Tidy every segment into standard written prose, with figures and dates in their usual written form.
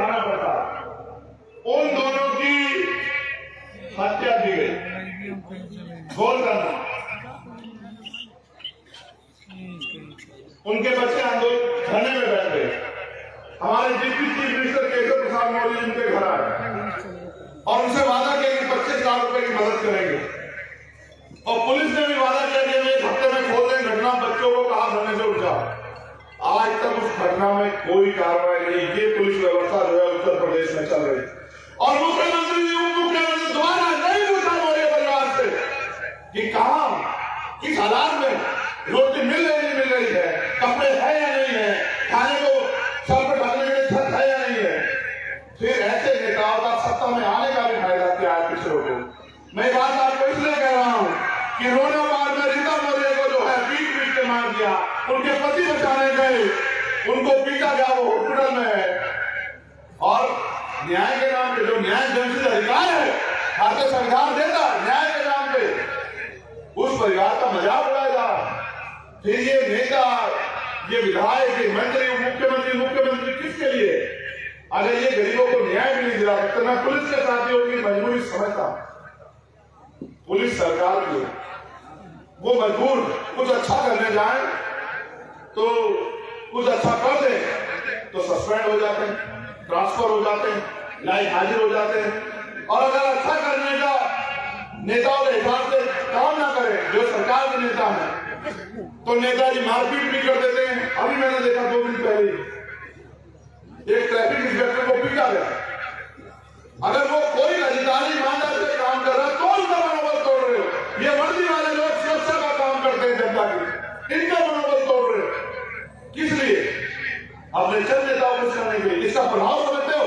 उठाना पड़ता, उन दोनों की हत्या की गई। गोल करना, उनके बच्चे आंदोलन धरने में बैठ गए। हमारे deputy chief minister Keshav Prasad Maurya उनके घर आए और उनसे वादा किया कि 25 लाख रुपए की मदद करेंगे। और पुलिस ने भी वादा किया कि एक हफ्ते में खोल देंगे घटना, बच्चों को कहा धरने से उठ जाओ। आज तक उस घटना में कोई कार्रवाई नहीं। ये पुलिस व्यवस्था जो है उत्तर प्रदेश में चल रही है। और मुख्यमंत्री जी, उप मुख्यमंत्री दोबारा नहीं पूछा मौर्य परिवार से कि कहां, किस हालात में रोटी मिल रही नहीं मिल रही है, कपड़े है या नहीं है, खाने को सर पर ढकने के लिए छत है या नहीं है। फिर ऐसे नेताओं का सत्ता में आने का भी फायदा क्या है पिछड़ों को। मैं बात आपको इसलिए कह रहा हूं कि रोनाबाद में रीता मौर्य को जो है पीट के मार दिया, उनके पति बचाने गए, उनको पीटा गया, वो हॉस्पिटल में है। और न्याय के नाम पे जो न्याय जन अधिकार है, भारतीय संविधान देता न्याय के नाम पे, उस परिवार का मजाक उड़ाया जा रहा। फिर ये नेता, ये विधायक, ये मंत्री, मुख्यमंत्री किसके लिए? अगर ये गरीबों को न्याय भी नहीं दिला सकते, मैं पुलिस के साथियों की मजबूरी समझता। पुलिस सरकार की वो मजबूर, कुछ अच्छा करने जाए तो कुछ अच्छा कर दे तो सस्पेंड हो जाते हैं, ट्रांसफर हो जाते हैं, लाइक हाजिर हो जाते हैं। और अगर अच्छा करने का नेताओं के हिसाब से काम ना करे, जो सरकार के नेता है, तो नेताजी मारपीट भी कर देते हैं। अभी मैंने देखा 2 दिन पहले एक ट्रैफिक इंस्पेक्टर को पीटा गया। अगर वो कोई अधिकारी ईमानदारी से काम कर रहा है तो उनका मनोबल तोड़ रहे हो। ये वर्दी वाले लोग सुरक्षा का काम करते हैं जनता की, इनका मनोबल तोड़ रहे हो। किस लिए? अपने चंद नेताओं को करने के लिए। इसका प्रभाव समझते हो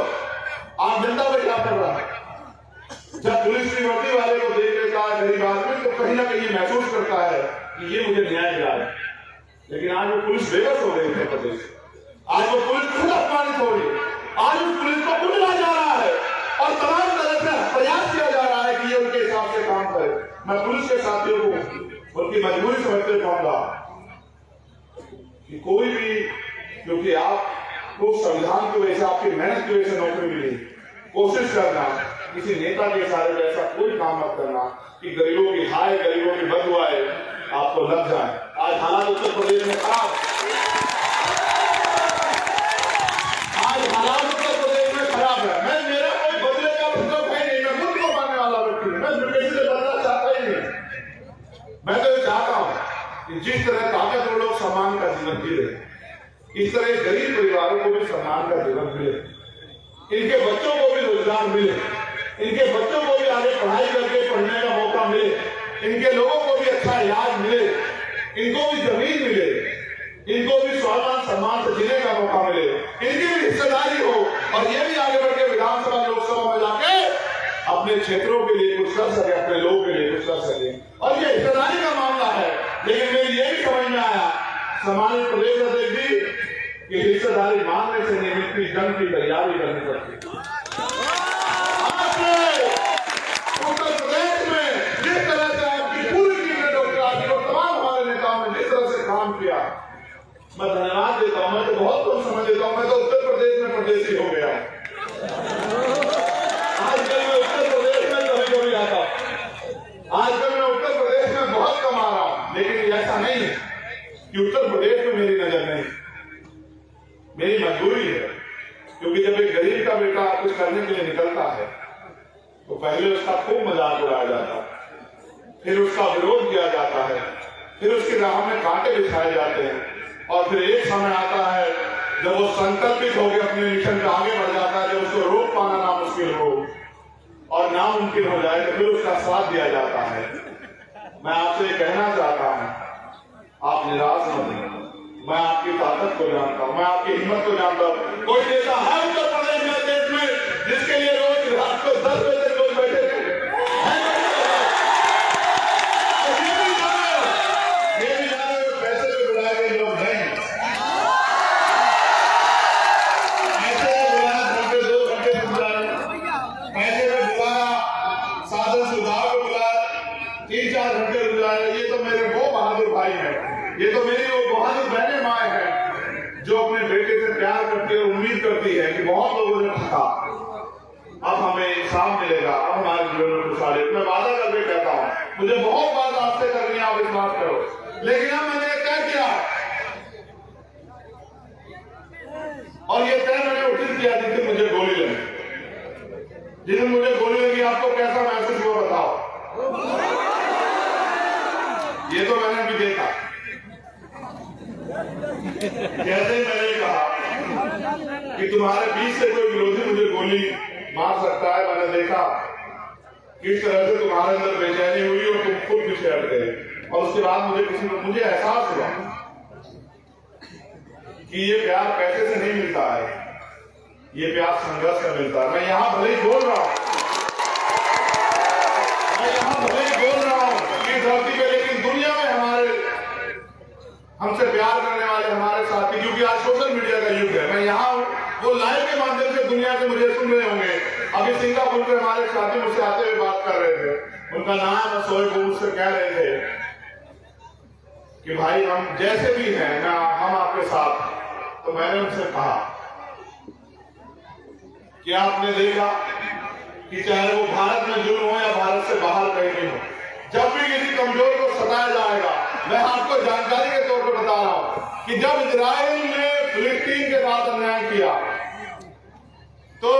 आप जनता पर क्या कर रहा है? जब पुलिस की वर्दी वाले को देख लेता है गरीब आदमी, तो कहीं ना कहीं महसूस करता है कि ये मुझे न्याय दिला है। लेकिन आज वो पुलिस बेबस हो गई उत्तर प्रदेश। आज वो पुलिस खुद अपमानित हो रही है। आज उस पुलिस को कुचला जा रहा है और तमाम तरह से प्रयास किया जा रहा है कि ये उनके हिसाब से काम करे। मैं पुलिस के साथियों को उनकी मजबूरी समझते कहूंगा कि कोई भी, क्योंकि आपको संविधान की वजह से, आपकी मेहनत की वजह से नौकरी मिली, कोशिश करना किसी नेता के सारे ऐसा कोई काम मत करना कि गरीबों की हाय, गरीबों की बददुआएं आपको लग जाए। आज हालात उत्तर प्रदेश में खराब, आज हालात उत्तर प्रदेश में खराब है। मेरा कोई बदले का मतलब है नहीं, मैं खुद को मानने वाला व्यक्ति हूं, मैं किसी से बदलना चाहता ही नहीं। मैं तो ये चाहता हूं कि जिस तरह ताकतवर लोग सम्मान का जीवन जी रहे, इस तरह गरीब परिवारों को भी सम्मान का जीवन मिले, इनके बच्चों को भी रोजगार मिले, इनके बच्चों को भी आगे पढ़ाई करके पढ़ने का मौका मिले, इनके लोगों को भी अच्छा इलाज मिले, इनको भी जमीन मिले, इनको भी स्वाभिमान सम्मान से जीने का मौका मिले, इनकी भी हिस्सेदारी हो और ये भी आगे बढ़ के विधानसभा लोकसभा में जाके अपने क्षेत्रों के लिए कुछ कर सके, अपने लोगों के लिए कुछ कर सके। और ये हिस्सेदारी का मामला है। लेकिन मेरी ये भी समझ में आया समाज प्रदेश अध्यक्ष जी की हिस्सेदारी मांगने से नहीं मिलती, जंग की तैयारी करनी पड़ती। उत्तर प्रदेश में जिस तरह से आपकी पूरी टीम ने डॉक्टर आदि और तमाम हमारे नेताओं ने जिस तरह से काम किया, मैं धन्यवाद देता हूं। मैं तो बहुत कम समय देता हूं, मैं तो उत्तर प्रदेश में परदेसी हो गया। आजकल मैं उत्तर प्रदेश में कभी आता हूं, आजकल मैं उत्तर प्रदेश में बहुत कम आ रहा हूं। लेकिन ऐसा नहीं है कि उत्तर प्रदेश में मेरी नजर नहीं, मेरी मजबूरी है। क्योंकि जब एक गरीब का बेटा कुछ करने के लिए निकलता है तो पहले उसका खूब मजाक उड़ाया जाता है, फिर उसका विरोध किया जाता है, फिर उसकी राह में कांटे बिछाए जाते हैं। और फिर एक समय आता है जब वो संकल्पित होकर अपने मिशन पे आगे बढ़ जाता है, जब उसको रोक पाना नामुमकिन हो और नामुमकिन हो जाए तो फिर उसका साथ दिया जाता है। मैं आपसे कहना चाहता हूं, आप निराश न हों। मैं आपकी ताकत को जानता हूं, मैं आपकी हिम्मत को जानता हूं। कोई नेता है उत्तर प्रदेश में, देश में, जिसके लिए रोज रात को 10 बजे तक लोग बैठे थे? पैसे पे बुलाए गए लोग नहीं। अब हमें इंसाफ मिलेगा, अब हमारे जीवन में खुशहाली। मैं वादा करके कहता हूँ, मुझे बहुत बात आपसे करनी है, आप विश्वास करो, लेकिन अब मैंने तय किया और ये तय मैंने उचित किया जिस दिन मुझे गोली लगी। जिस दिन मुझे गोली लगी आपको कैसा महसूस हुआ बताओ? ये तो मैंने भी देखा। जैसे ही मैंने कहा कि तुम्हारे बीच से कोई विरोधी मुझे गोली मार सकता है, मैंने देखा किस तरह से तुम्हारे अंदर बेचैनी हुई और तुम खुद पीछे हट गए। और उसके बाद मुझे एहसास हुआ कि ये प्यार पैसे से नहीं मिलता है, ये प्यार संघर्ष से मिलता है। मैं यहाँ भले ही बोल रहा हूँ, इस धरती पे, लेकिन दुनिया में हमसे प्यार करने वाले हमारे साथी, क्योंकि आज सोशल मीडिया का युग है। मैं यहाँ हूँ, वो लाइव के माध्यम से दुनिया से मुझे सुन रहे होंगे। अभी सिंगापुर के हमारे साथी मुझसे आते हुए बात कर रहे थे, उनका नाम है सोए, वो मुझसे कह रहे थे कि भाई हम जैसे भी हैं ना, हम आपके साथ। तो मैंने उनसे कहा कि आपने देखा कि चाहे वो भारत में जुर्म हो या भारत से बाहर कहीं भी हो, जब भी किसी कमजोर को सताया जाएगा, मैं आपको जानकारी के तौर पर बता रहा हूं कि जब इजराइल ने फिलिस्तीन के साथ अन्याय किया तो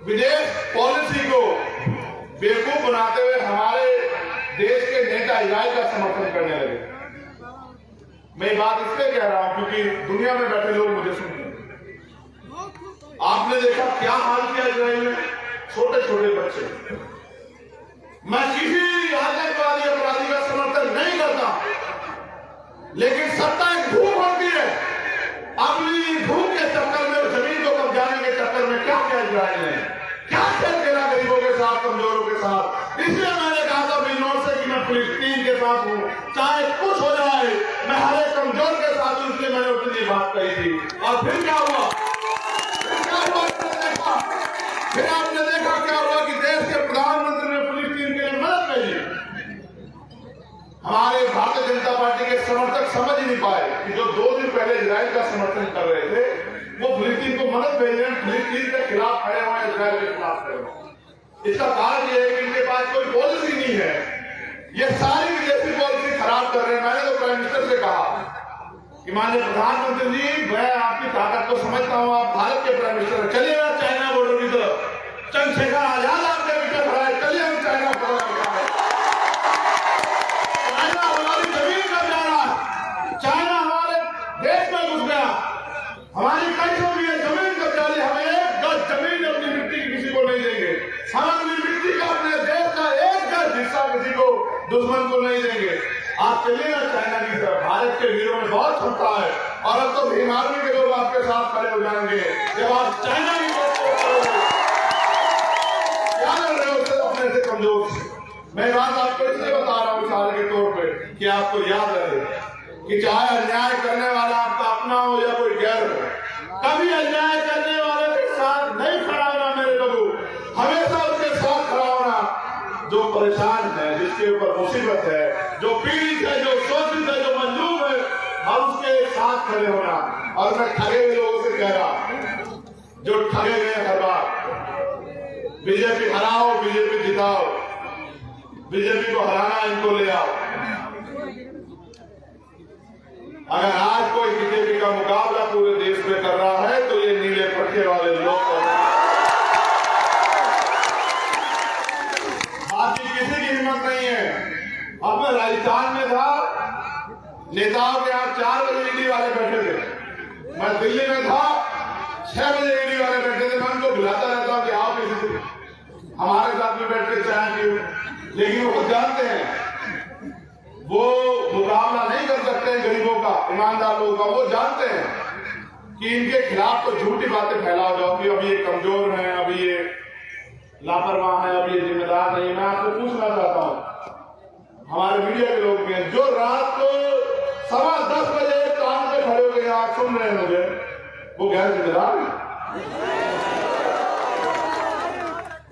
विदेश पॉलिसी को बेवकूफ बनाते हुए हमारे देश के नेता इजराइल का समर्थन करने लगे। मैं बात इसलिए कह रहा हूं क्योंकि दुनिया में बैठे लोग मुझे सुनते हैं। आपने देखा क्या हाल किया इजराइल में, छोटे छोटे बच्चे। मैं किसी आतंकवादी अपराधी का समर्थन नहीं करता, लेकिन सत्ता एक भूख होती है। अपनी भूख के चक्कर में, जमीन को कब्जाने के चक्कर में क्या किया इजराइल ने, क्या खेल खेला गरीबों के साथ, कमजोरों के साथ। इसलिए मैंने कहा था बिजनौर से कि मैं फिलिस्तीन के साथ हूं, चाहे कुछ हो जाए, मैं हर एक कमजोर के साथ हूं। इसलिए मैंने उतनी बात कही थी। और फिर क्या हुआ? फिर आपने देखा क्या हुआ कि देश के प्रधानमंत्री ने फिलिस्तीन के लिए मदद भेजी। हमारे भारतीय जनता पार्टी के समर्थक समझ ही नहीं पाए कि जो 2 दिन पहले इजराइल का समर्थन कर रहे थे, वो फिलिस्तीन को मदद भेज रहे हैं, फिलिस्तीन के खिलाफ खड़े हुए हैं, इजराइल के खिलाफ खड़े हुए। इसका कारण यह है कि इनके पास कोई पॉलिसी नहीं है, ये सारी विदेशी पॉलिसी खराब कर रहे हैं। मैंने तो प्राइम मिनिस्टर से कहा कि माननीय प्रधानमंत्री जी, मैं आपकी ताकत को समझता हूँ, आप भारत के प्राइम मिनिस्टर हैं, चलिए ना चाइना बॉर्डर की तरफ। चंद्रशेखर आजाद आपके पीछे खड़ा है, चलिए हम चाइना बॉर्डर। चाइना हमारी जमीन पर जा रहा है, चाइना हमारे देश में घुस गया, हमारी कैसों की जमीन कब्जा ली। हम 1 गज जमीन अपनी मिट्टी की किसी को नहीं देंगे। हम अपनी मिट्टी का, अपने देश का 1 गज हिस्सा किसी को, दुश्मन को नहीं देंगे। आप चलिए ना चाइना की तरफ, भारत के वीरों में बहुत क्षमता है। और अब तो भीम आर्मी के लोग आपके साथ खड़े हो जाएंगे जब आप चाइना की तरफ करोगे। क्या कर रहे हो अपने से कमजोर? मैं बात आपको इसलिए बता रहा हूँ मिसाल के तौर पे कि आपको याद रहे कि चाहे अन्याय करने वाला आपका अपना हो या कोई गैर हो, कभी अन्याय करने वाले के साथ नहीं खड़ा होना मेरे लोगों, हमेशा उसके साथ खड़ा होना। जो परेशान है, जिसके ऊपर मुसीबत है, जो पीड़ित है, जो शोषित है, जो मजलूम है, हम उसके साथ खड़े होना। और मैं ठगे हुए लोगों से कह रहा, जो ठगे गए हर बार, बीजेपी हराओ, बीजेपी जिताओ, बीजेपी को हराना, इनको ले आओ। अगर आज कोई बीजेपी का मुकाबला पूरे देश में कर रहा है तो ये नीले पट्टे वाले लोग कर रहे हैं। बाकी किसी की हिम्मत नहीं है। अब मैं राजस्थान में था, नेताओं के यहाँ 4 बजे ईडी वाले बैठे थे। मैं दिल्ली में था, 6 बजे ईडी वाले बैठे थे। मैं उनको बुलाता रहता हूँ कि आओ किसी से हमारे साथ में बैठ के चाय पीओ, लेकिन वो जानते हैं वो मुकाबला नहीं कर सकते हैं गरीबों का, ईमानदार लोगों का। वो जानते हैं कि इनके खिलाफ तो झूठी बातें फैलाओ जाओ कि अभी ये कमजोर हैं, अभी ये लापरवाह है, अभी ये जिम्मेदार नहीं। मैं आपको पूछना चाहता हूँ, हमारे मीडिया के लोग भी हैं जो रात को 10:15 बजे काम पे खड़े हो गए, आप सुन रहे हैं मुझे, वो गैर जिम्मेदार है।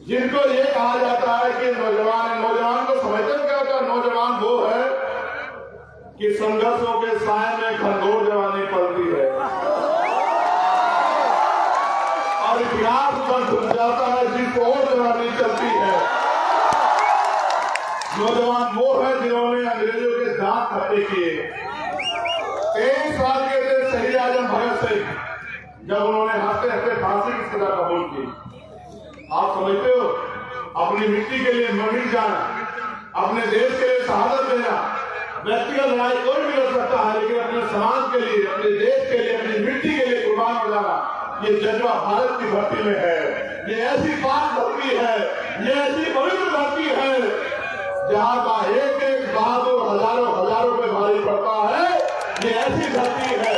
जिनको ये कहा जाता है कि नौजवान को समझते हो क्या होता है? नौजवान वो है कि संघर्षों के साए में घनघोर जवानी पलती है। और और इतिहास पर छुप जाता है जिसको और जवानी चलती है। नौजवान वो है जिन्होंने अंग्रेजों के दांत खट्टे किए। 23 साल के थे शहीद आजम भगत सिंह, जब उन्होंने हंसते हंसते फांसी की सजा कबूल की। आप समझते हो, अपनी मिट्टी के लिए मर जाना, अपने देश के लिए शहादत देना, व्यक्तिगत लड़ाई कोई भी लड़ सकता है, लेकिन अपने समाज के लिए, अपने देश के लिए, अपनी मिट्टी के लिए कुर्बान हो जाना, ये जज्बा भारत की धरती में है। ये ऐसी पाक धरती है, ये ऐसी पवित्र धरती है जहाँ का एक एक बहादुर हजारों पे भारी पड़ता है। ये ऐसी धरती है।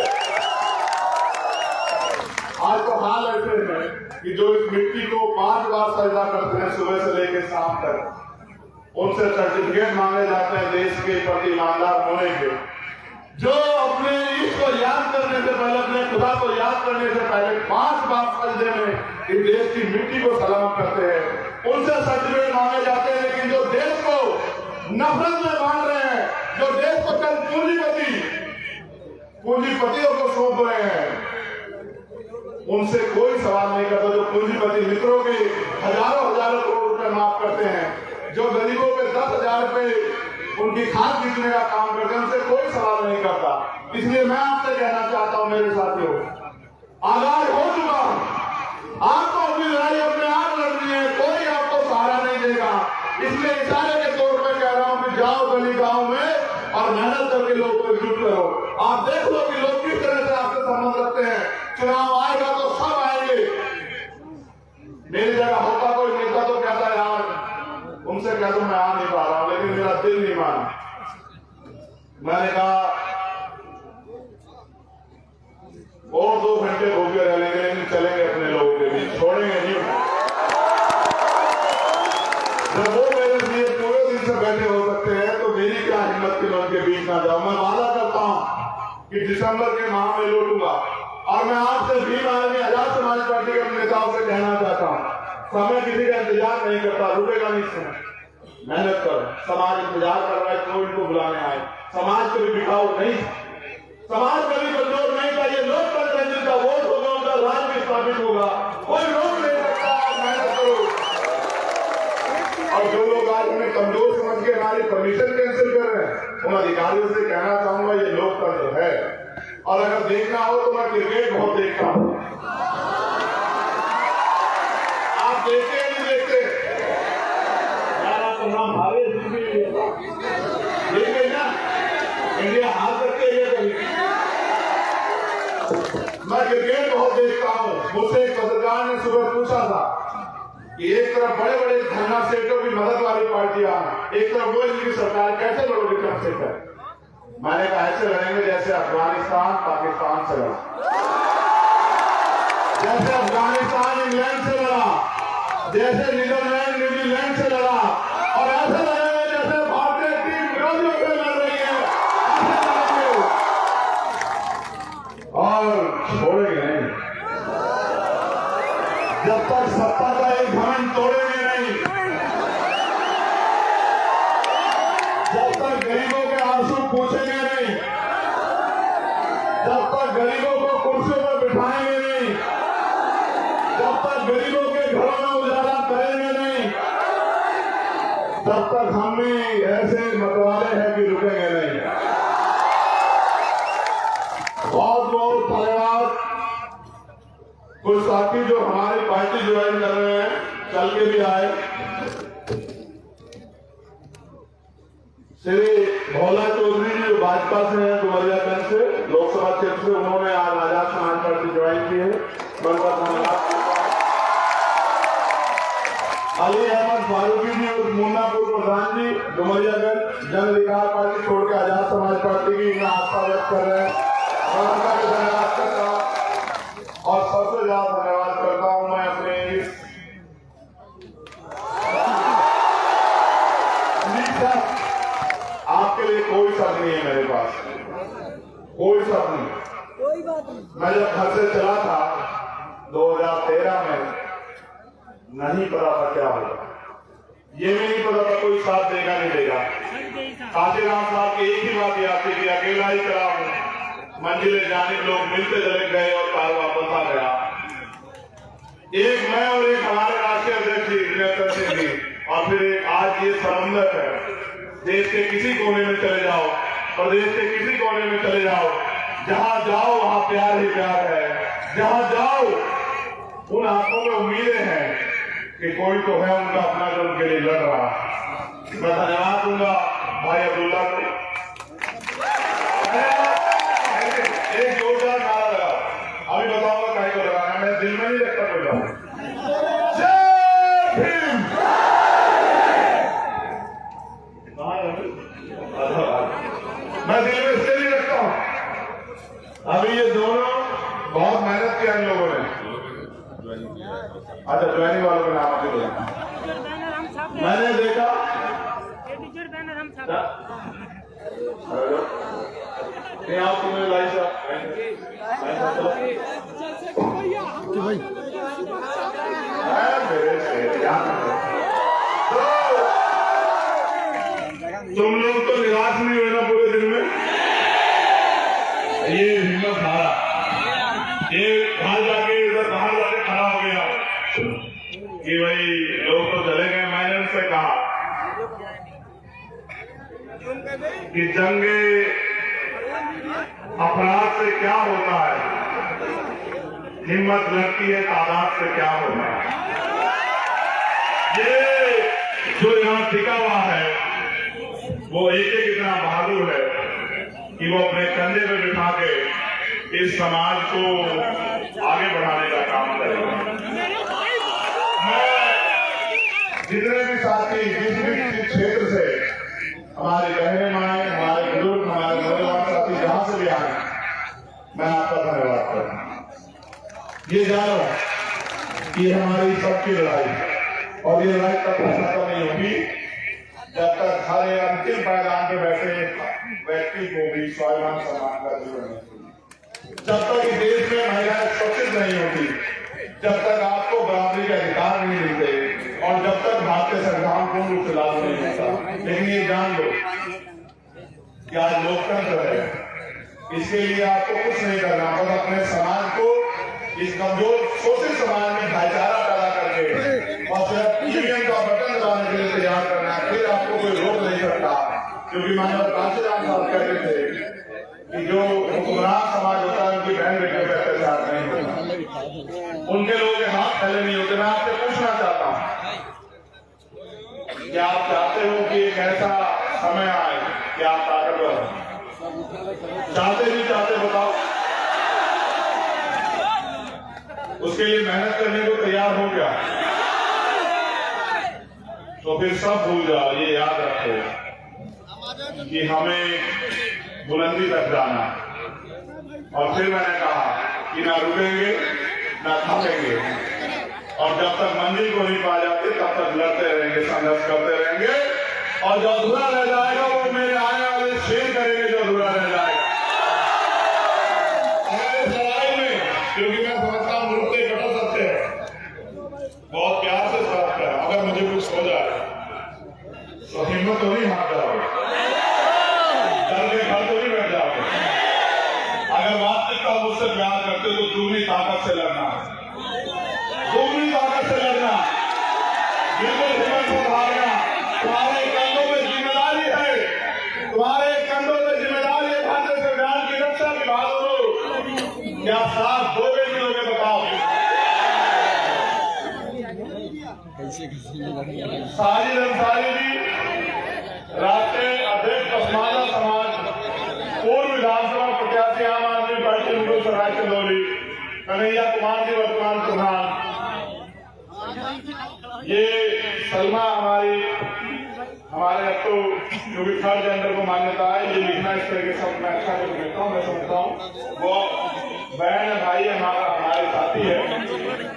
आज तो हाल ऐसे है कि जो इस मिट्टी को 5 बार सजदा करते हैं सुबह से लेकर शाम तक, उनसे सर्टिफिकेट मांगे जाते हैं देश के प्रति ईमानदार होने के। जो अपने ईश्वर को याद करने से पहले, अपने खुदा को याद करने से पहले 5 बार सजदे में इस देश की मिट्टी को सलाम करते हैं, उनसे सर्टिफिकेट मांगे जाते हैं। लेकिन जो देश को नफरत में बांध रहे हैं, जो देश को कल पूंजीपतियों को सौंप रहे हैं, उनसे कोई सवाल नहीं करता। जो पूंजीपति मित्रों के हजारों करोड़ रुपए माफ करते हैं, जो गरीबों पे 10,000 रुपए उनकी खाद बीतने का काम करते हैं, उनसे कोई सवाल नहीं करता। इसलिए मैं आपसे कहना चाहता हूं मेरे साथियों, आगाज हो चुका हूं। आपको अपनी लड़ाई अपने आप लड़नी है, कोई आपको सहारा नहीं देगा। इसलिए इशारे के तौर पर कह रहा हूं कि जाओ गली गांव में और मेहनत करके लोगों को एकजुट करो। आप देख लो कि लोग किस तरह से आपसे संबंध रखते हैं। चुनाव आएगा तो सब आएंगे। मेरी जगह होता कोई नेता तो कहता है यार उनसे कह दो मैं आ नहीं पा रहा हूं, लेकिन मेरा दिल नहीं माना। मैंने कहा और 2 घंटे भूखे रह लेंगे, लेकिन चलेंगे अपने लोगों के बीच, छोड़ेंगे नहीं। जब वो मेरे लिए पूरे दिन से बैठे हो सकते हैं तो मेरी क्या हिम्मत कि मैं उनके बीच ना जाऊं। मैं वादा करता हूं कि दिसंबर के माह में लौटूंगा। और मैं आपसे भीम आर्मी आजाद समाज पार्टी के नेताओं से कहना चाहता हूं, समय किसी का इंतजार नहीं करता, रुकेगा नहीं समय। मेहनत कर, समाज इंतजार कर रहा है, कोई इनको बुलाने आए। समाज कभी बिकाऊ नहीं, समाज कभी कमजोर नहीं चाहिए। लोकतंत्र है, जिनका वोट होगा उनका राज भी स्थापित होगा, कोई रोक नहीं सकता। मेहनत करो। और जो लोग आज उन्हें कमजोर समझ के हमारी परमिशन कैंसिल कर रहे हैं, उन अधिकारियों से कहना चाहूंगा ये लोकतंत्र है। और अगर देखना हो तो मैं क्रिकेट बहुत देखता हूं। आप देखते हैं नहीं देखते? यार आपका नाम भारी देखिए ना, इंडिया हार सकते है कभी। मैं क्रिकेट बहुत देखता हूं। मुझसे एक पत्रकार ने सुबह पूछा था कि एक तरफ बड़े बड़े धरना सेठों की मदद वाली पार्टियां, एक तरफ वो इनकी सरकार, कैसे लड़ोगे चंद्रशेखर? मैंने कहा ऐसे लड़ेंगे जैसे अफगानिस्तान पाकिस्तान से लड़ा, जैसे अफगानिस्तान इंग्लैंड से लड़ा, जैसे नीदरलैंड न्यूजीलैंड से लड़ा, और ऐसे लड़ेंगे जैसे भारतीय टीम विरोधियों से लड़ रही है, ऐसे लड़ेंगे और छोड़ेंगे नहीं। जब तक सत्ता का एक घमंड तोड़ेंगे नहीं, जब तक गरीबों के आंसू पूछेंगे नहीं, जब तक गरीबों को कुर्सियों पर बिठाएंगे नहीं, जब तक गरीबों के घरों में उजाला करेंगे नहीं, तब तक हम भी ऐसे मतवाले हैं कि रुकेंगे नहीं। बहुत बहुत धन्यवाद। कुछ साथी जो हमारी पार्टी ज्वाइन कर रहे हैं, चल के भी आए। श्री भोला चौधरी जी जो भाजपा से हैं, डुमरियागंज से, लोकसभा क्षेत्र से, उन्होंने आज आजाद समाज पार्टी ज्वाइन की है। उनका धन्यवाद। अली अहमद फारूकी जी मुन्नापुर प्रधान जी, डुमरियागंज, जन अधिकार पार्टी छोड़ के आजाद समाज पार्टी की मैं आस्था व्यक्त कर रहे हैं। मैं उनका भी धन्यवाद करता हूँ। और सबसे ज्यादा धन्यवाद करता हूँ मैं अपने इस आपके लिए कोई शब्द नहीं है मेरे पास, कोई शब्द नहीं। कोई बात नहीं। मैं जब घर से चला था 2013 में, नहीं पता था क्या होगा, ये भी नहीं पता था कोई साथ देगा नहीं देगा। काशीराम साहब की एक ही बात याद थी कि अकेला ही चला हूं, मंजिले जाने लोग मिलते चले गए और कार वापस आ गया। एक मैं और एक हमारे राष्ट्रीय अध्यक्ष सिंह जी, और फिर एक आज ये समंदर है। देश के किसी कोने में चले जाओ, प्रदेश के किसी कोने में चले जाओ, जहां जाओ वहां प्यार ही प्यार है। जहां जाओ उन आंखों में उम्मीदें हैं कि कोई तो है उनका अपना जो उनके लिए लड़ रहा। मैं धन्यवाद दूंगा भाई अब्दुल्ला को। एक जोरदार नारा लगा, अभी बताऊंगा कहीं को लगाना, मैं दिल में नहीं रखता कोई बात। मैं दिल में इसलिए नहीं रखता हूं, अभी ये दोनों बहुत मेहनत किया इन लोगों ने। अच्छा, ज्वाइनिंग वालों का नाम आपने मैंने देखा नहीं, आप तुम्हें लाई तुम लोग तो निराश नहीं हुए ना पूरे दिन में। ये हिम्मत हारा, ये बाहर जाके इधर बाहर जाके खड़ा हो गया कि भाई लोग तो चले गए। मैंने उनसे कहा कि जंगे अपराध से क्या होता है, हिम्मत लगती है तादाद से क्या होता है। ये जो यहाँ टिका हुआ है वो एक इतना बहादुर है कि वो अपने कंधे पे बिठा के इस समाज को आगे बढ़ाने का काम करेगा। मैं जितने भी साथी जिस भी क्षेत्र से हमारी बहनें माएं, हमारे बुजुर्ग, हमारे नौजवान साथी जहां से भी आए, मैं आपका धन्यवाद करता हूं। ये जानो कि हमारी सबकी लड़ाई, और ये लड़ाई तब खत्म नहीं होगी जब तक हर अंतिम पायदान पे बैठे व्यक्ति को भी स्वाभिमान सम्मान का जीवन नहीं। जब तक इस देश में महिलाएं सुरक्षित नहीं होती, जब तक आपको बराबरी के अधिकार नहीं मिलते, और जब तक भारतीय संविधान पूर्ण रूप से लागू नहीं होता। लेकिन ये जान लो कि आज लोकतंत्र है, इसके लिए आपको कुछ नहीं करना, बस अपने समाज को, इस कमजोर शोषित समाज में भाईचारा पैदा करके और सिर्फ ईवीएम का बटन दबाने के लिए तैयार करना है। फिर आपको कोई रोक नहीं सकता, क्योंकि मानव कांशीराम साहब कहते थे कि जो हुक्मरान समाज होता है उनकी बहन बेटियों पर अत्याचार नहीं होता, उनके लोगों के हाथ फैले नहीं होते। मैं आपसे पूछना चाहता हूँ, क्या आप चाहते हो कि एक ऐसा समय आए कि आप ताकतवर चाहते नहीं चाहते बताओ? उसके लिए मेहनत करने को तैयार हो गया तो फिर सब भूल जाओ। ये याद रखो कि हमें बुलंदी तक जाना। और फिर मैंने कहा कि ना रुकेंगे ना थकेंगे, और जब तक मंजिल को नहीं पा जाते तब तक लड़ते रहेंगे, संघर्ष करते रहेंगे। और जो अधूरा रह जाएगा वो मेरे आने वाले शेर करेंगे जो अधूरा रह जाएगा। अगर इस लड़ाई में, क्योंकि मैं समझता हूँ मुद्दे कटो सकते हैं, बहुत प्यार से साथ कर, अगर मुझे कुछ हो जाए तो हिम्मत तो नहीं हार जाओगे, डर के घर तो नहीं बैठ जाओगे। अगर वास्तविकता मुझसे प्यार करते तो दूसरी ताकत से लड़ना, दूसरी ताकत से लड़ना, बिल्कुल हिम्मत से हारना। तुम्हारे कंधों में जिम्मेदारी है, तुम्हारे कंधों में जिम्मेदारी है भारतीय संविधान की रक्षा की। बहादुर क्या साथ दोगे नहीं दोगे बताओ? साजिद अंसारी जी, राष्ट्रीय अध्यक्ष पसमानदा समाज, पूर्व विधानसभा प्रत्याशी आम आदमी पार्टी मुगलसराय चंदौली, कन्हैया कुमार जी वर्तमान प्रधान। ये सलमा हमारे अब तो जो भी थर्ड जेंडर को मान्यता है, ये लिखना इस तरह के सब मैं अच्छा नहीं लिखता हूँ, मैं समझता हूँ वो बहन है, भाई है, हमारे साथी है।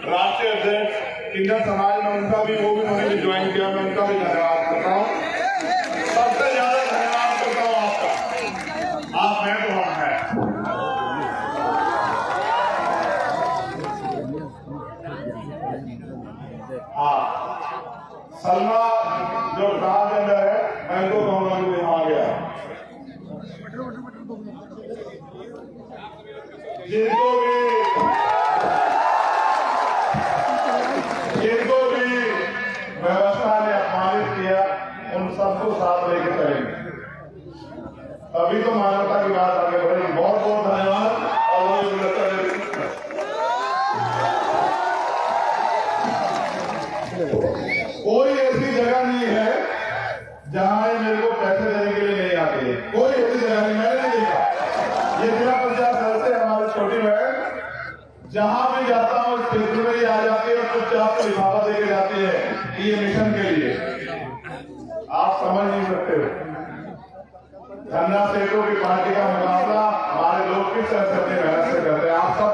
राष्ट्रीय अध्यक्ष किन्नर समाज में उनका भी, वो भी उन्होंने ज्वाइन किया, मैं उनका भी धन्यवाद करता हूँ। सबसे ज्यादा धन्यवाद करता हूँ आपका, आप हैं तो हम हैं। हाँ, सलमा जो ट्रांसजेंडर है, मैं उनको कहूँगा कि वहां गया, जिनको भी जिनको भी व्यवस्था ने अपमानित किया उन सबको साथ लेके चलेंगे, अभी तो मानवता की बात आगे बढ़ेगी। बहुत बहुत धन्यवाद। कोई ऐसी जगह नहीं है जहां ये मेरे को पैसे देने के लिए नहीं आते हैं, कोई ऐसी जगह नहीं, मैंने नहीं देखा। ये जिला पंचायत सदस्य हमारी छोटी बहन जहां भी जाता हूं क्षेत्र में ही आ जाती है और चुपचाप से लिफाफा देके जाती है ये मिशन के लिए। आप समझ नहीं सकते हो धन्ना सेठों की पार्टी का मुकाबला हमारे लोग किस तरह से अपनी मेहनत से करते हैं। आप सब